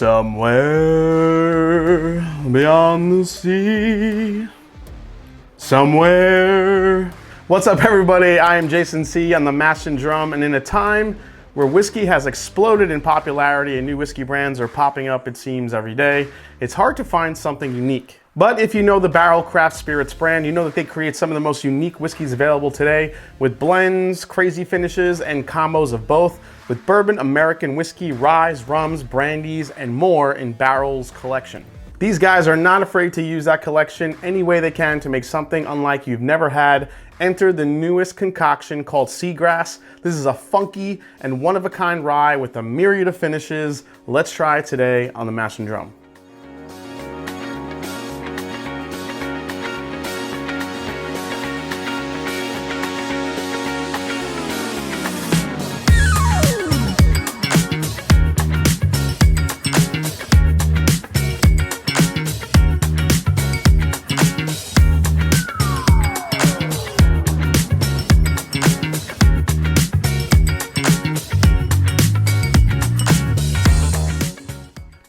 Somewhere beyond the sea, somewhere. What's up, everybody? I am Jason C. on the Mash and Drum, and in a time where whiskey has exploded in popularity and new whiskey brands are popping up, it seems, every day, it's hard to find something unique. But if you know the Barrell Craft Spirits brand, you know that they create some of the most unique whiskeys available today with blends, crazy finishes, and combos of both, with bourbon, American whiskey, rye, rums, brandies, and more in Barrell's collection. These guys are not afraid to use that collection any way they can to make something unlike you've never had. Enter the newest concoction called Seagrass. This is a funky and one-of-a-kind rye with a myriad of finishes. Let's try it today on the Mash and Drum.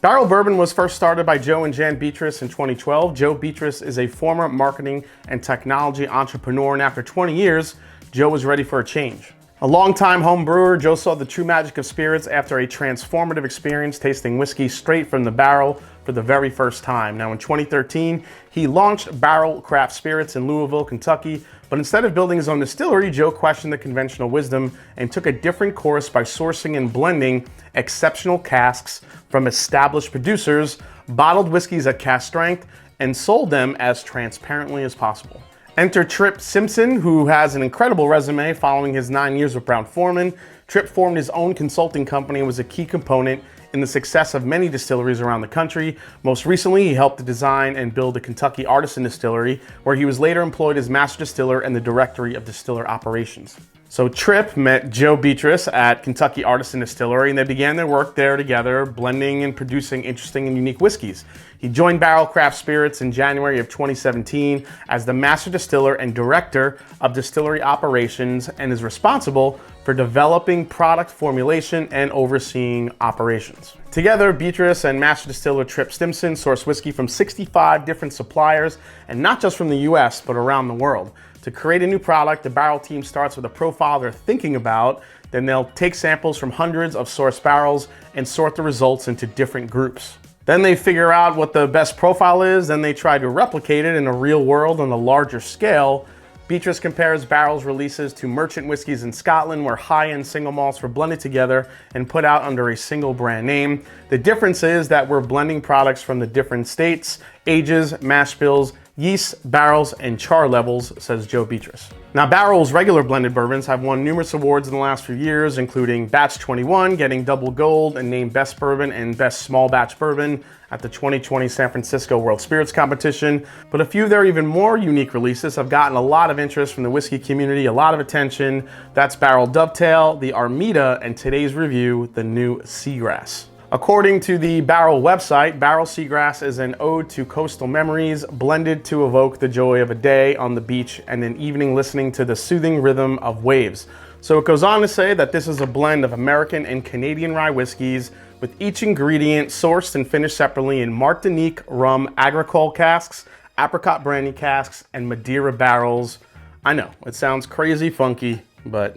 Barrell Bourbon was first started by Joe and Jan Beatrice in 2012. Joe Beatrice is a former marketing and technology entrepreneur, and after 20 years, Joe was ready for a change. A longtime home brewer, Joe saw the true magic of spirits after a transformative experience tasting whiskey straight from the barrel for the very first time. Now in 2013, he launched Barrell Craft Spirits in Louisville, Kentucky, but instead of building his own distillery, Joe questioned the conventional wisdom and took a different course by sourcing and blending exceptional casks from established producers, bottled whiskeys at cask strength, and sold them as transparently as possible. Enter Trip Simpson, who has an incredible resume following his 9 years with Brown-Forman. Trip formed his own consulting company and was a key component in the success of many distilleries around the country. Most recently, he helped to design and build the Kentucky Artisan Distillery, where he was later employed as master distiller and the directory of distiller operations. So Trip met Joe Beatrice at Kentucky Artisan Distillery, and they began their work there together, blending and producing interesting and unique whiskeys. He joined Barrell Craft Spirits in January of 2017 as the master distiller and director of distillery operations, and is responsible for developing product formulation and overseeing operations. Together, Beatrice and master distiller Trip Simpson source whiskey from 65 different suppliers, and not just from the US, but around the world. To create a new product, the Barrell team starts with a profile they're thinking about, then they'll take samples from hundreds of source barrels and sort the results into different groups. Then they figure out what the best profile is, then they try to replicate it in a real world on a larger scale. Beatrice compares Barrell's releases to merchant whiskeys in Scotland, where high-end single malts were blended together and put out under a single brand name. The difference is that we're blending products from the different states, ages, mash bills, yeasts, barrels, and char levels, says Joe Beatrice. Now, Barrell's regular blended bourbons have won numerous awards in the last few years, including Batch 21 getting double gold and named Best Bourbon and Best Small Batch Bourbon at the 2020 San Francisco World Spirits Competition. But a few of their even more unique releases have gotten a lot of interest from the whiskey community, a lot of attention. That's Barrell Dovetail, the Armida, and today's review, the new Seagrass. According to the Barrell website, Barrell Seagrass is an ode to coastal memories, blended to evoke the joy of a day on the beach and an evening listening to the soothing rhythm of waves. So it goes on to say that this is a blend of American and Canadian rye whiskeys, with each ingredient sourced and finished separately in Martinique Rum agricole casks, apricot brandy casks, and Madeira barrels. I know, it sounds crazy funky, but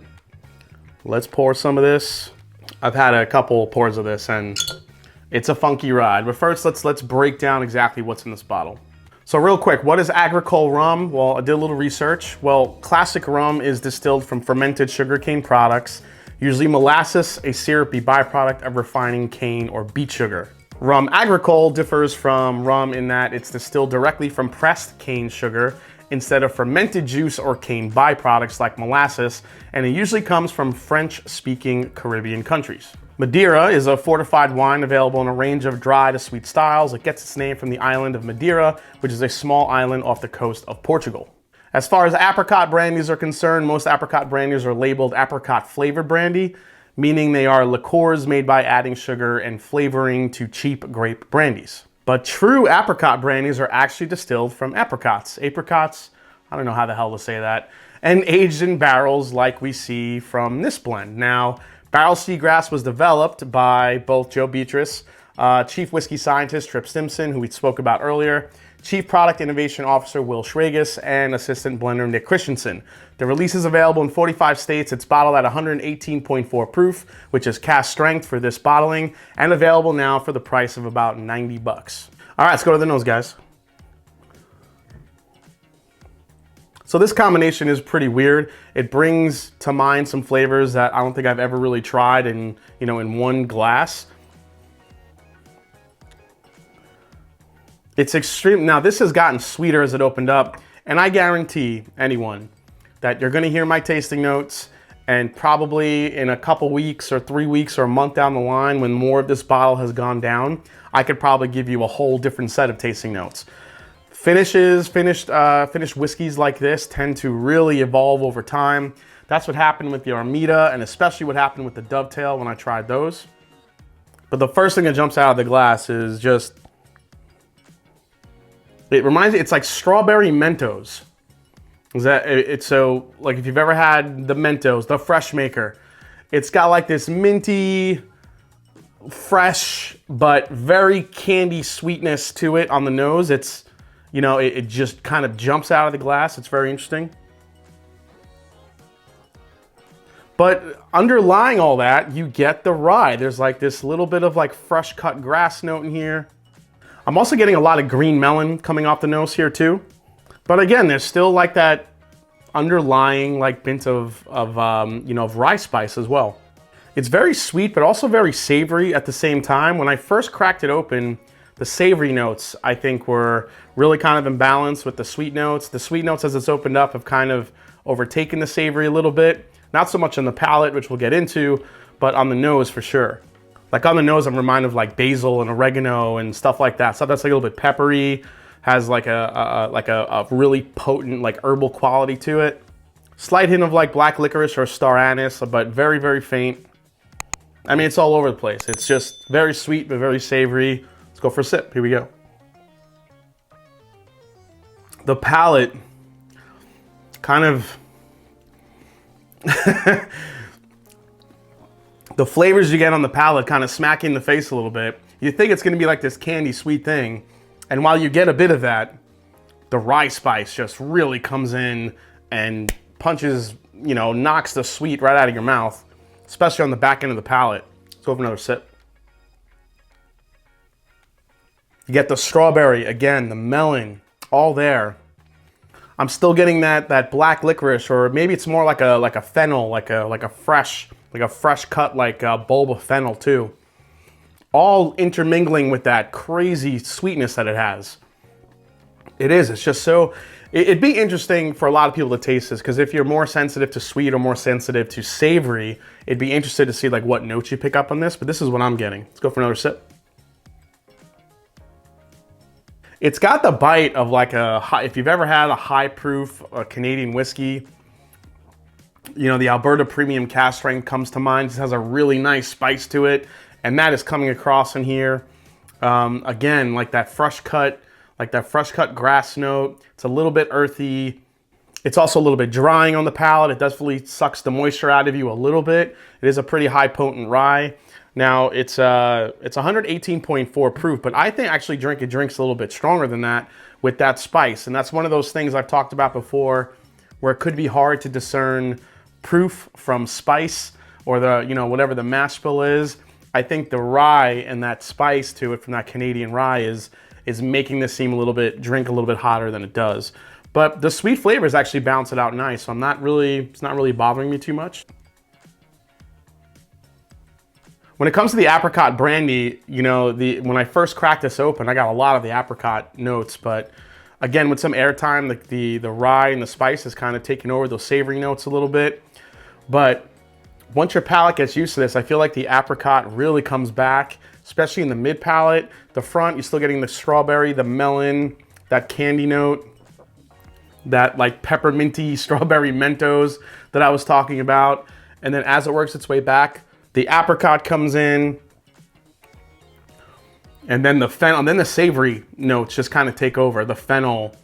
let's pour some of this. I've had a couple pours of this and it's a funky ride. But first, let's break down exactly what's in this bottle. So real quick, what is agricole rum? Well, I did a little research. Well, classic rum is distilled from fermented sugarcane products, usually molasses, a syrupy byproduct of refining cane or beet sugar. Rum agricole differs from rum in that it's distilled directly from pressed cane sugar instead of fermented juice or cane byproducts like molasses, and it usually comes from French-speaking Caribbean countries. Madeira is a fortified wine available in a range of dry to sweet styles. It gets its name from the island of Madeira, which is a small island off the coast of Portugal. As far as apricot brandies are concerned, most apricot brandies are labeled apricot flavored brandy, meaning they are liqueurs made by adding sugar and flavoring to cheap grape brandies. But true apricot brandies are actually distilled from apricots. Apricots, I don't know how the hell to say that, and aged in barrels like we see from this blend. Now, Barrell Seagrass was developed by both Joe Beatrice Chief Whiskey Scientist Trip Simpson, who we spoke about earlier, Chief Product Innovation Officer Will Schragus, and Assistant Blender Nick Christensen. The release is available in 45 states. It's bottled at 118.4 proof, which is cask strength for this bottling, and available now for the price of about 90 bucks. All right, let's go to the nose, guys. So this combination is pretty weird. It brings to mind some flavors that I don't think I've ever really tried in one glass. It's extreme. Now this has gotten sweeter as it opened up, and I guarantee anyone that you're gonna hear my tasting notes, and probably in a couple weeks or 3 weeks or a month down the line, when more of this bottle has gone down, I could probably give you a whole different set of tasting notes. Finished whiskeys like this tend to really evolve over time. That's what happened with the Armida, and especially what happened with the Dovetail when I tried those. But the first thing that jumps out of the glass is just, it reminds me, it's like strawberry Mentos. So like if you've ever had the Mentos, the Fresh Maker, it's got like this minty, fresh, but very candy sweetness to it on the nose. It's, it just kind of jumps out of the glass. It's very interesting. But underlying all that, you get the rye. There's like this little bit of like fresh cut grass note in here. I'm also getting a lot of green melon coming off the nose here too. But again, there's still like that underlying like hint of rye spice as well. It's very sweet, but also very savory at the same time. When I first cracked it open, the savory notes, I think, were really kind of in balance with the sweet notes. The sweet notes, as it's opened up, have kind of overtaken the savory a little bit. Not so much on the palate, which we'll get into, but on the nose for sure. Like on the nose, I'm reminded of like basil and oregano and stuff like that. Stuff that's like a little bit peppery, has like a really potent like herbal quality to it. Slight hint of like black licorice or star anise, but very, very faint. I mean, it's all over the place. It's just very sweet, but very savory. Let's go for a sip. Here we go. The palate kind of the flavors you get on the palate kind of smack you in the face a little bit. You think it's going to be like this candy sweet thing, and while you get a bit of that, the rye spice just really comes in and punches, knocks the sweet right out of your mouth, especially on the back end of the palate. Let's go for another sip. You get the strawberry, again, the melon, all there. I'm still getting that black licorice, or maybe it's more like a fennel, like a fresh cut bulb of fennel too. All intermingling with that crazy sweetness that it has. It's just so, it'd be interesting for a lot of people to taste this, because if you're more sensitive to sweet or more sensitive to savory, it'd be interesting to see like what notes you pick up on this, but this is what I'm getting. Let's go for another sip. It's got the bite of like if you've ever had a high proof Canadian whiskey, the Alberta Premium Cask Strength comes to mind. It has a really nice spice to it, and that is coming across in here. Again, like that fresh cut grass note. It's a little bit earthy. It's also a little bit drying on the palate. It definitely sucks the moisture out of you a little bit. It is a pretty high potent rye. Now it's 118.4 proof, but I think actually it drinks a little bit stronger than that with that spice. And that's one of those things I've talked about before, where it could be hard to discern proof from spice, or the, whatever the mash bill is. I think the rye and that spice to it from that Canadian rye is making this seem drink a little bit hotter than it does. But the sweet flavors actually balance it out nice, so it's not really bothering me too much. When it comes to the apricot brandy, when I first cracked this open, I got a lot of the apricot notes, but again, with some airtime, the rye and the spice is kind of taking over those savory notes a little bit. But once your palate gets used to this, I feel like the apricot really comes back, especially in the mid palate. The front, you're still getting the strawberry, the melon, that candy note, that like pepperminty strawberry Mentos that I was talking about. And then as it works its way back, the apricot comes in, and then the fennel, and then the savory notes just kind of take over. The fennel,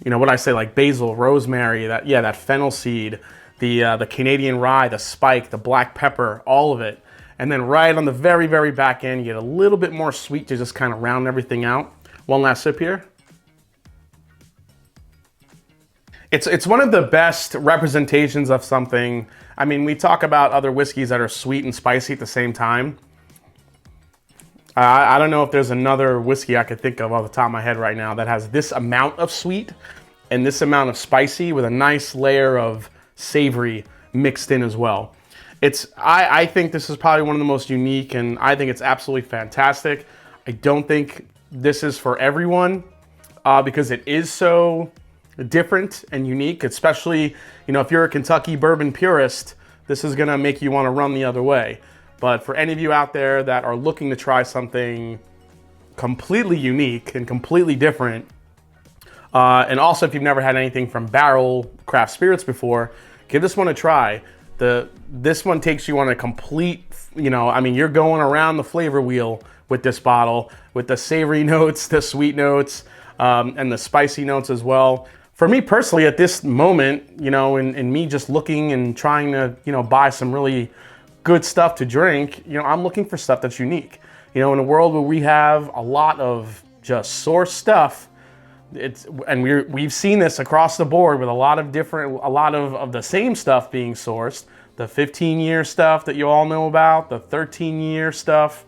what I say, like basil, rosemary, that fennel seed, the Canadian rye, the spike, the black pepper, all of it. And then right on the very, very back end, you get a little bit more sweet to just kind of round everything out. One last sip here. It's one of the best representations of something. I mean, we talk about other whiskeys that are sweet and spicy at the same time. I don't know if there's another whiskey I could think of off the top of my head right now that has this amount of sweet and this amount of spicy with a nice layer of savory mixed in as well. I think this is probably one of the most unique, and I think it's absolutely fantastic. I don't think this is for everyone because it is so different and unique, especially, you know, if you're a Kentucky bourbon purist, this is gonna make you want to run the other way. But for any of you out there that are looking to try something completely unique and completely different, and also if you've never had anything from Barrell Craft Spirits before, give this one a try. This one takes you on a complete, you know, I mean, you're going around the flavor wheel with this bottle, with the savory notes, the sweet notes, and the spicy notes as well. For me personally, at this moment, you know, in me just looking and trying to, you know, buy some really good stuff to drink, you know, I'm looking for stuff that's unique. You know, in a world where we have a lot of just sourced stuff, we've seen this across the board with a lot of the same stuff being sourced. The 15-year stuff that you all know about, the 13-year stuff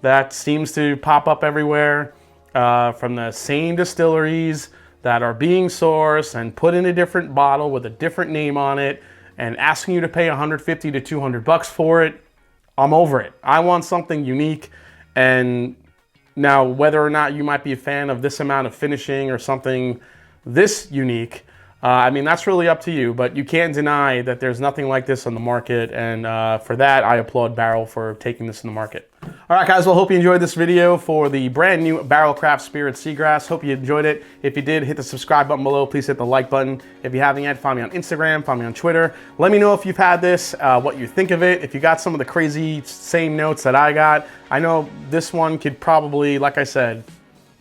that seems to pop up everywhere, from the same distilleries that are being sourced and put in a different bottle with a different name on it and asking you to pay $150 to $200 for it. I'm over it. I want something unique. And now, whether or not you might be a fan of this amount of finishing or something this unique, I mean, that's really up to you, but you can't deny that there's nothing like this on the market, and for that, I applaud Barrell for taking this in the market. All right, guys, well, hope you enjoyed this video for the brand new Barrell Craft Spirits Seagrass. Hope you enjoyed it. If you did, hit the subscribe button below. Please hit the like button. If you haven't yet, find me on Instagram, find me on Twitter. Let me know if you've had this, what you think of it. If you got some of the crazy same notes that I got. I know this one could probably, like I said,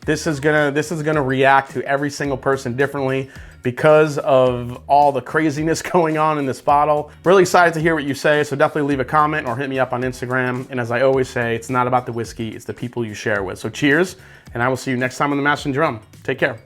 this is gonna react to every single person differently because of all the craziness going on in this bottle. Really excited to hear what you say, so definitely leave a comment or hit me up on Instagram. And as I always say, it's not about the whiskey, it's the people you share with. So cheers, and I will see you next time on The Mash and Drum. Take care.